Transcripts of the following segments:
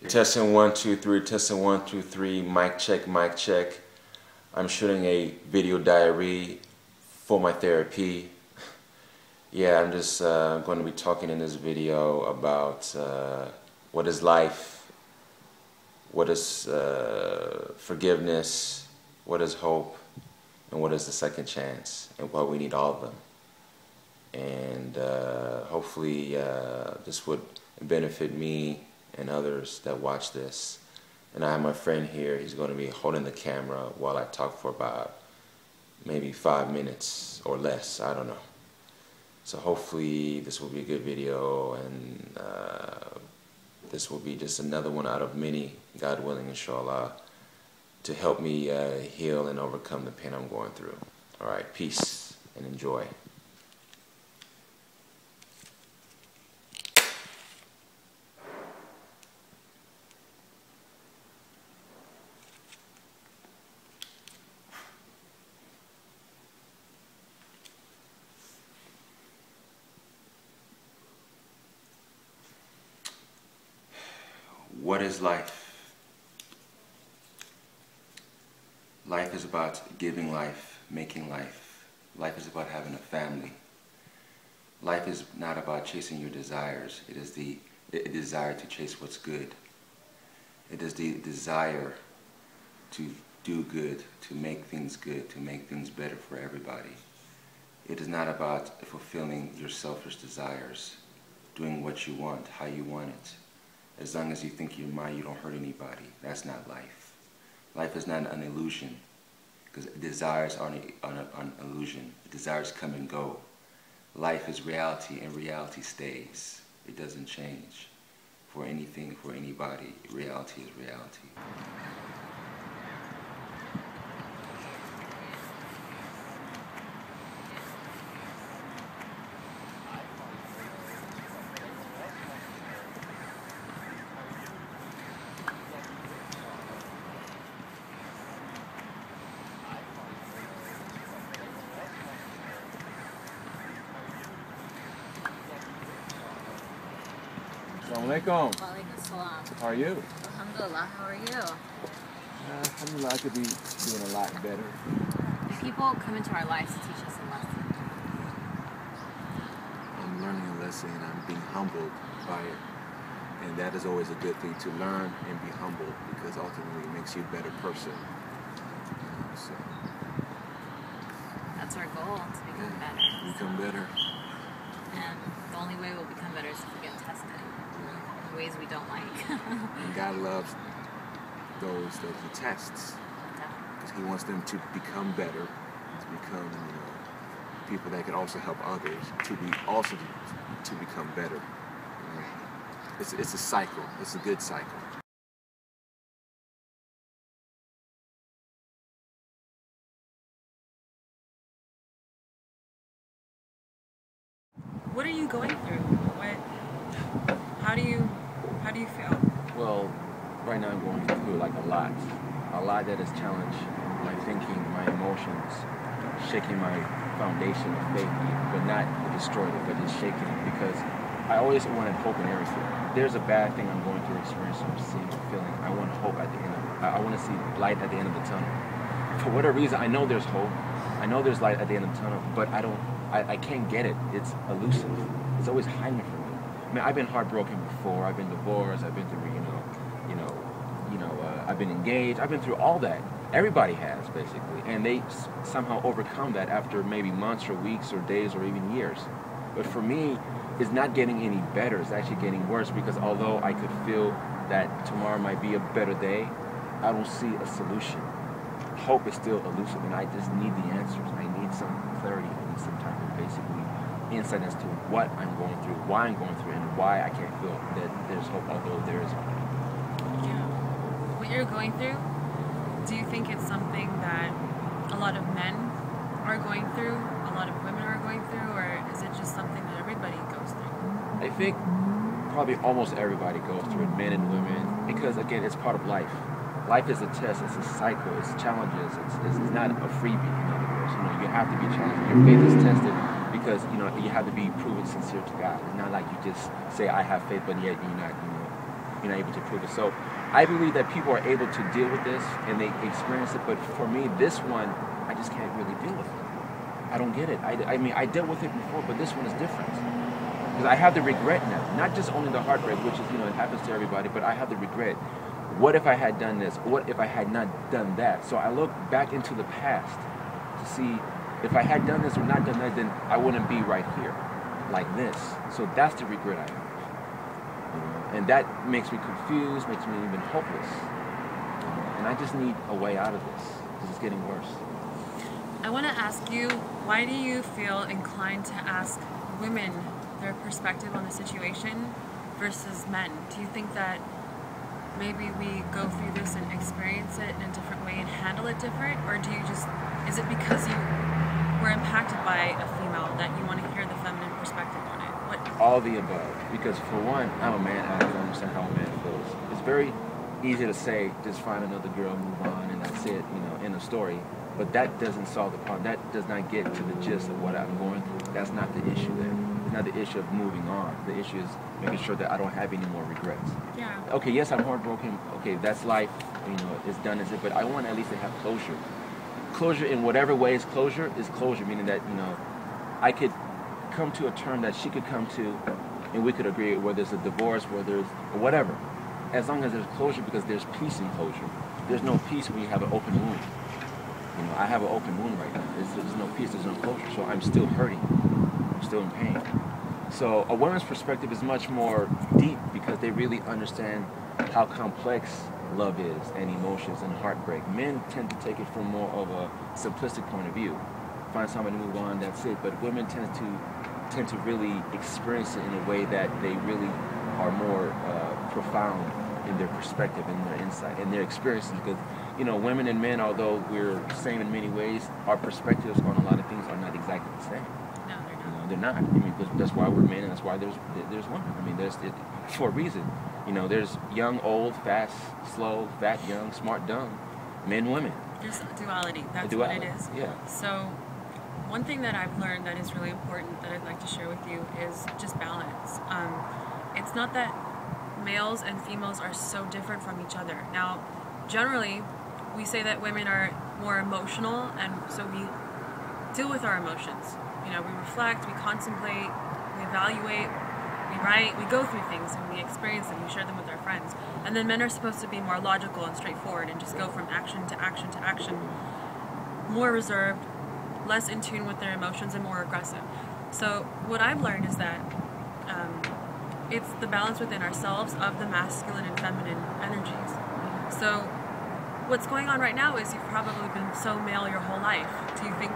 Testing 1 2 3. Testing 1 2 3. Mic check. Mic check. I'm shooting a video diary for my therapy. Yeah, I'm just going to be talking in this video about what is life, what is forgiveness, what is hope, and what is the second chance, and why we need all of them. And hopefully this would benefit me and others that watch this. And I have my friend here. He's going to be holding the camera while I talk for about maybe 5 minutes or less. I don't know. So hopefully this will be a good video, and this will be just another one out of many, God willing, inshallah, to help me heal and overcome the pain I'm going through. All right, peace and enjoy. What is life? Life is about giving life, making life. Life is about having a family. Life is not about chasing your desires. It is the desire to chase what's good. It is the desire to do good, to make things good, to make things better for everybody. It is not about fulfilling your selfish desires, doing what you want, how you want it. As long as you think you're mine, you don't hurt anybody. That's not life. Life is not an illusion, because desires are an illusion. Desires come and go. Life is reality, and reality stays. It doesn't change for anything, for anybody. Reality is reality. Assalamualaikum. Waalaikumsalam. How are you? Alhamdulillah, how are you? Alhamdulillah, I could be doing a lot better. People come into our lives to teach us a lesson. I'm learning a lesson and I'm being humbled by it. And that is always a good thing, to learn and be humbled, because ultimately it makes you a better person. So, That's our goal, to become better. become better. And the only way we'll become better is if we get tested in ways we don't like. And God loves those that He tests, because He wants them to become better, to become people that can also help others to become better. It's a cycle. It's a good cycle. What are you going through? How do you feel? Well, right now I'm going through like a lot that has challenged my thinking, my emotions, shaking my foundation of faith, but not destroyed it, but just shaking it, because I always wanted hope in everything. There's a bad thing I'm going through, experiencing, or seeing, or feeling. I want hope at the end of it. I want to see light at the end of the tunnel. For whatever reason, I know there's hope. I know there's light at the end of the tunnel, but I can't get it. It's elusive. It's always hiding from me. I mean, I've been heartbroken before. I've been divorced. I've been through, I've been engaged. I've been through all that. Everybody has, basically, and they somehow overcome that after maybe months or weeks or days or even years. But for me, it's not getting any better. It's actually getting worse, because although I could feel that tomorrow might be a better day, I don't see a solution. Hope is still elusive, and I just need the answers. I need some clarity. I need some type of basically insight as to what I'm going through, why I'm going through, and why I can't feel that there's hope, although there is hope. Yeah. What you're going through, do you think it's something that a lot of men are going through, a lot of women are going through, or is it just something that everybody goes through? I think probably almost everybody goes through it, men and women, because again, it's part of life. Life is a test, it's a cycle, it's challenges, it's not a freebie, in other words. You have to be challenged. Your faith is tested because, you have to be proven sincere to God. It's not like you just say, I have faith, but yet you're not, you're not able to prove it. So I believe that people are able to deal with this and they experience it, but for me, this one, I just can't really deal with it. I don't get it. I mean, I dealt with it before, but this one is different. Because I have the regret now, not just only the heartbreak, which is, it happens to everybody, but I have the regret. What if I had done this? What if I had not done that? So I look back into the past to see if I had done this or not done that, then I wouldn't be right here, like this. So that's the regret I have. And that makes me confused, makes me even hopeless. And I just need a way out of this, because it's getting worse. I want to ask you, why do you feel inclined to ask women their perspective on the situation versus men? Do you think that maybe we go through this and experience it in a different way and handle it different? Or is it because you were impacted by a female that you want to hear the feminine perspective on it? All the above. Because for one, I'm a man, I don't understand how a man feels. It's very easy to say, just find another girl, move on, and that's it, end of story. But that doesn't solve the problem. That does not get to the gist of what I'm going through. That's not the issue there. It's not the issue of moving on. The issue is making sure that I don't have any more regrets. Yeah. Okay, yes, I'm heartbroken. Okay, that's life. It's done as it. But I want at least to have closure. Closure in whatever way is closure, meaning that, I could come to a term that she could come to, and we could agree, whether it's a divorce, whether it's whatever. As long as there's closure, because there's peace in closure. There's no peace when you have an open wound. I have an open wound right now. There's no peace, there's no closure, so I'm still hurting. I'm still in pain. So a woman's perspective is much more deep because they really understand how complex love is and emotions and heartbreak. Men tend to take it from more of a simplistic point of view. Find somebody to move on, that's it. But women tend to really experience it in a way that they really are more profound in their perspective and their insight and their experiences. Because women and men, although we're the same in many ways, our perspectives on a lot of things are not exactly the same. No, they're not. They're not. I mean, that's why we're men, and that's why there's women. I mean, there's for a reason. There's young, old, fast, slow, fat, young, smart, dumb, men, women. There's duality. That's duality. what it is. Yeah. So one thing that I've learned that is really important that I'd like to share with you is just balance. It's not that males and females are so different from each other. Now, generally, we say that women are more emotional, and so we deal with our emotions. We reflect, we contemplate, we evaluate, we write, we go through things, and we experience them, we share them with our friends. And then men are supposed to be more logical and straightforward and just go from action to action to action. More reserved, less in tune with their emotions, and more aggressive. So what I've learned is that it's the balance within ourselves of the masculine and feminine energies. So what's going on right now is you've probably been so male your whole life. Do you think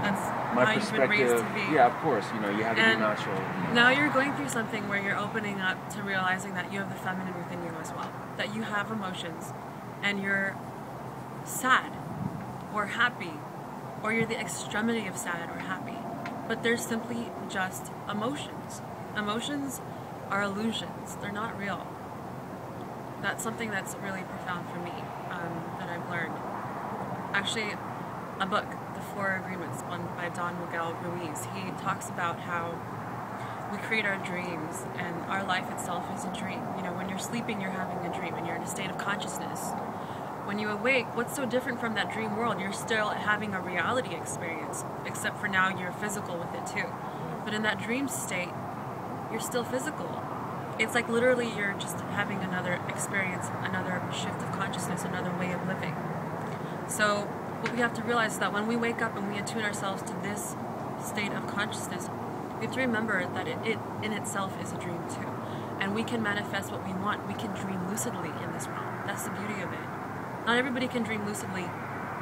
that's how you've been raised to be? Yeah, of course. You have to be natural. Now you're going through something where you're opening up to realizing that you have the feminine within you as well. That you have emotions, and you're sad, or happy, or you're the extremity of sad or happy. But they're simply just emotions. Emotions are illusions. They're not real. That's something that's really profound for me, that I've learned. Actually, a book, The Four Agreements, one by Don Miguel Ruiz, he talks about how we create our dreams, and our life itself is a dream. When you're sleeping, you're having a dream, and you're in a state of consciousness. When you awake, what's so different from that dream world? You're still having a reality experience, except for now you're physical with it too. But in that dream state, you're still physical. It's like literally you're just having another experience, another shift of consciousness, another way of living. So what we have to realize is that when we wake up and we attune ourselves to this state of consciousness, we have to remember that it in itself is a dream too. And we can manifest what we want. We can dream lucidly in this realm. That's the beauty of it. Not everybody can dream lucidly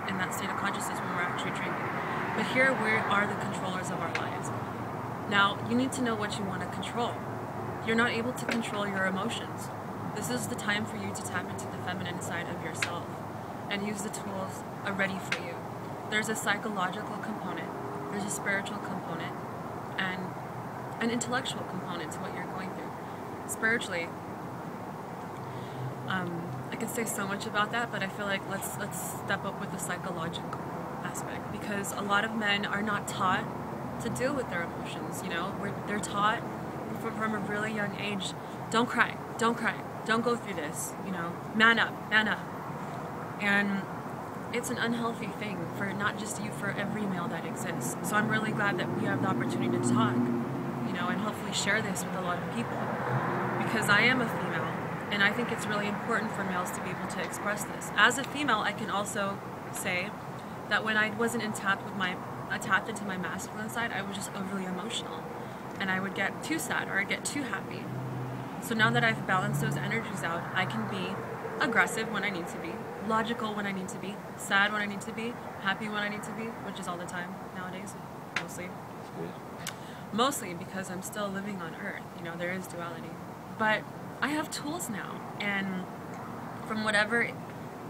in that state of consciousness when we're actually dreaming. But here we are the controllers of our lives. Now, you need to know what you want to control. You're not able to control your emotions. This is the time for you to tap into the feminine side of yourself and use the tools ready for you. There's a psychological component, there's a spiritual component, and an intellectual component to what you're going through. Spiritually, I could say so much about that, but I feel like let's step up with the psychological aspect, because a lot of men are not taught to deal with their emotions. They're taught from a really young age, don't cry, don't cry, don't go through this, man up, man up. And it's an unhealthy thing for not just you, for every male that exists. So I'm really glad that we have the opportunity to talk, and hopefully share this with a lot of people. Because I am a female, and I think it's really important for males to be able to express this. As a female, I can also say that when I wasn't tapped into my masculine side, I was just overly emotional. And I would get too sad or I'd get too happy. So now that I've balanced those energies out, I can be aggressive when I need to be, logical when I need to be, sad when I need to be, happy when I need to be, which is all the time nowadays, mostly. That's good. Mostly because I'm still living on Earth. There is duality. But I have tools now. And from whatever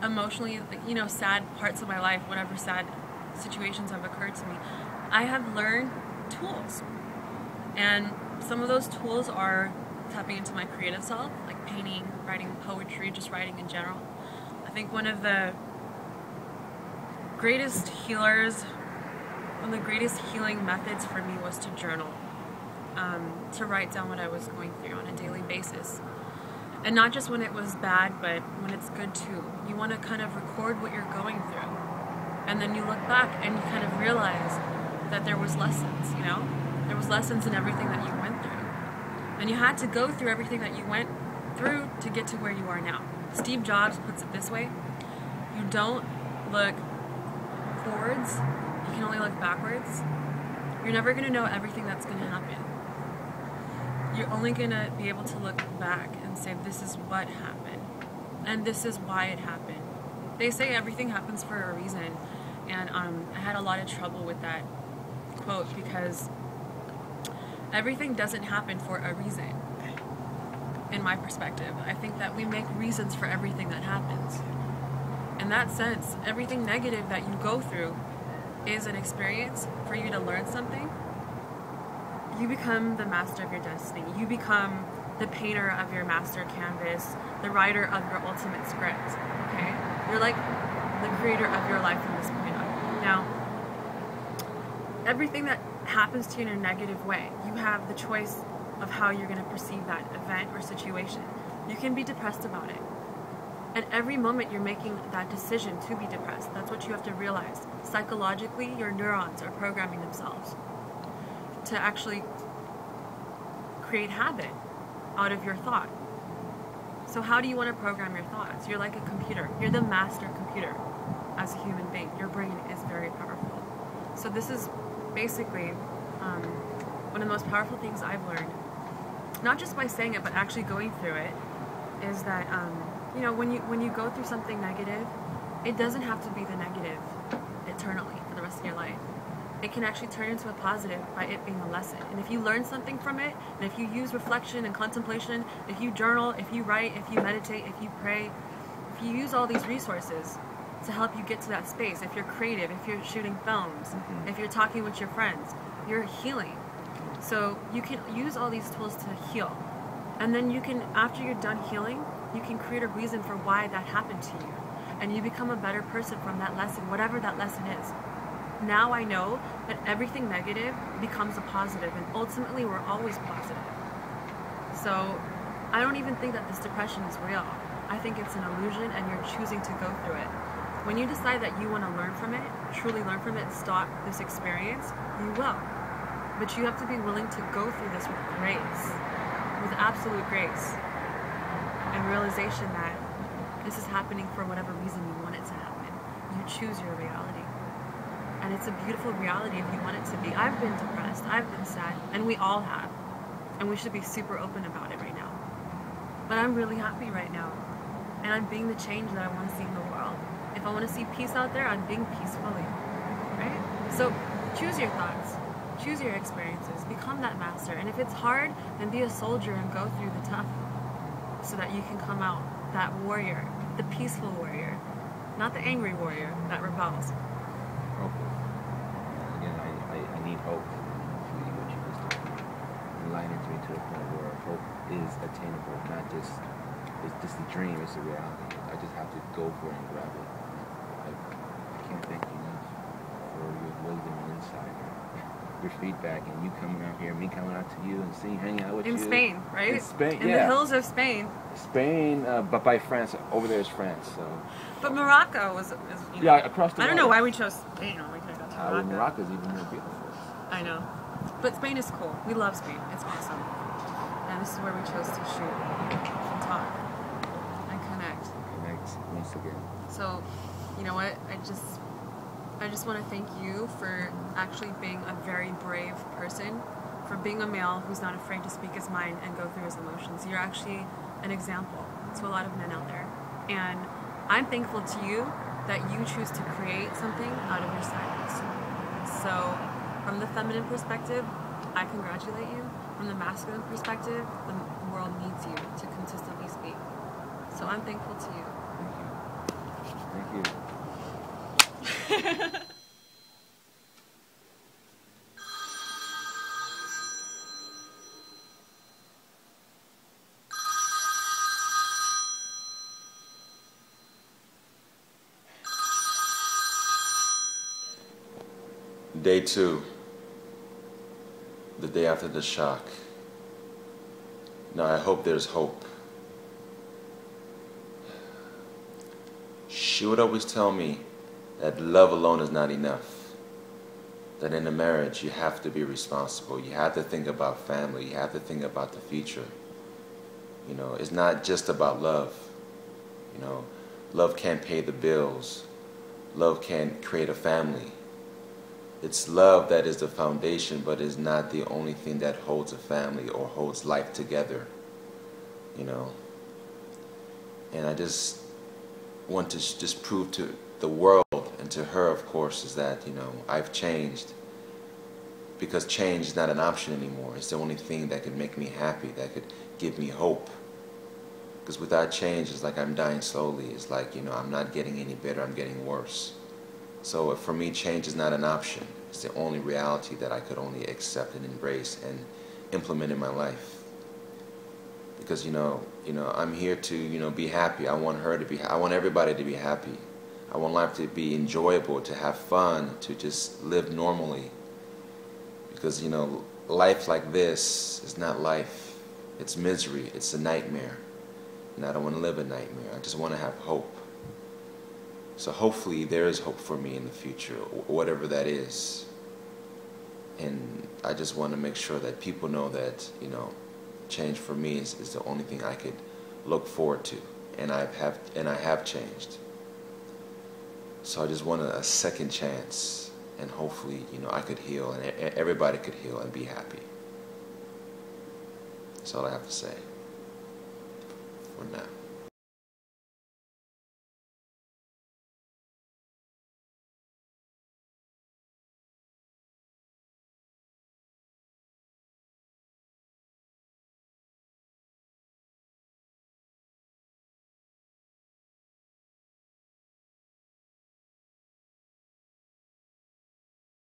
emotionally, sad parts of my life, whatever sad situations have occurred to me, I have learned tools. And some of those tools are tapping into my creative self, like painting, writing poetry, just writing in general. I think one of the greatest healing methods for me was to journal, to write down what I was going through on a daily basis. And not just when it was bad, but when it's good too. You want to kind of record what you're going through. And then you look back and you kind of realize that there was lessons, There was lessons in everything that you went through. And you had to go through everything that you went through to get to where you are now. Steve Jobs puts it this way: you don't look forwards, you can only look backwards. You're never going to know everything that's going to happen. You're only going to be able to look back and say, this is what happened, and this is why it happened. They say everything happens for a reason, and I had a lot of trouble with that quote because everything doesn't happen for a reason. In my perspective, I think that we make reasons for everything that happens. In that sense, everything negative that you go through is an experience for you to learn something. You become the master of your destiny. You become the painter of your master canvas, the writer of your ultimate script, okay? You're like the creator of your life from this point on. Now, everything that happens to you in a negative way, you have the choice of how you're going to perceive that event or situation. You can be depressed about it. And every moment you're making that decision to be depressed. That's what you have to realize. Psychologically, your neurons are programming themselves to actually create habit out of your thought. So how do you want to program your thoughts? You're like a computer. You're the master computer as a human being. Your brain is very powerful. So this is basically one of the most powerful things I've learned, not just by saying it, but actually going through it, is that when you go through something negative, it doesn't have to be the negative eternally for the rest of your life. It can actually turn into a positive by it being a lesson. And if you learn something from it, and if you use reflection and contemplation, if you journal, if you write, if you meditate, if you pray, if you use all these resources to help you get to that space, if you're creative, if you're shooting films, if you're talking with your friends, you're healing. So you can use all these tools to heal. And then you can, after you're done healing, you can create a reason for why that happened to you. And you become a better person from that lesson, whatever that lesson is. Now I know that everything negative becomes a positive, and ultimately we're always positive. So I don't even think that this depression is real. I think it's an illusion, and you're choosing to go through it. When you decide that you want to learn from it, truly learn from it, stop this experience, you will. But you have to be willing to go through this with grace, with absolute grace, and realization that this is happening for whatever reason you want it to happen. You choose your reality. And it's a beautiful reality if you want it to be. I've been depressed, I've been sad, and we all have. And we should be super open about it right now. But I'm really happy right now. And I'm being the change that I want to see in the world. If I want to see peace out there, I'm being peacefully. Right? So choose your thoughts. Choose your experiences. Become that master. And if it's hard, then be a soldier and go through the tough so that you can come out that warrior, the peaceful warrior, not the angry warrior that rebels. Hope. Again, I need hope. What you just enlightened me to a point where hope is attainable, not just it's just a dream, it's a reality. I just have to go for it and grab it. I can't thank you enough for your wisdom and insight. your feedback, and you coming out here, me coming out to you, and seeing, hanging out with you. In Spain, right? In Spain, in yeah. the hills of Spain. Spain, but by France. Over there is France, so. But Morocco was you know, Yeah, across the I don't know water. why we chose Spain. Or we could have gone to Morocco. Morocco's even more beautiful. I know. But Spain is cool. We love Spain. It's awesome. And this is where we chose to shoot and talk and connect. Connect once again. So, you know what? I just want to thank you for actually being a very brave person, for being a male who's not afraid to speak his mind and go through his emotions. You're actually an example to a lot of men out there. And I'm thankful to you that you choose to create something out of your silence. So, from the feminine perspective, I congratulate you. From the masculine perspective, the world needs you to consistently speak. So I'm thankful to you. Thank you. Day 2, the day after the shock. Now I hope there's hope. She would always tell me that love alone is not enough. That in a marriage you have to be responsible. You have to think about family. You have to think about the future. You know, it's not just about love. You know, love can't pay the bills. Love can't create a family. It's love that is the foundation, but is not the only thing that holds a family or holds life together, you know. And I just want to just prove to the world and to her, of course, is that, you know, I've changed, because change is not an option anymore. It's the only thing that could make me happy, that could give me hope. Because without change, it's like I'm dying slowly. It's like, you know, I'm not getting any better, I'm getting worse. So for me, change is not an option. It's the only reality that I could only accept and embrace and implement in my life. Because, you know, I'm here to, you know, be happy. I want her to be, I want everybody to be happy. I want life to be enjoyable, to have fun, to just live normally. Because, you know, life like this is not life. It's misery. It's a nightmare. And I don't want to live a nightmare. I just want to have hope. So hopefully there is hope for me in the future, whatever that is. And I just want to make sure that people know that, you know, change for me is the only thing I could look forward to. And I have changed. So I just want a second chance. And hopefully, you know, I could heal and everybody could heal and be happy. That's all I have to say for now.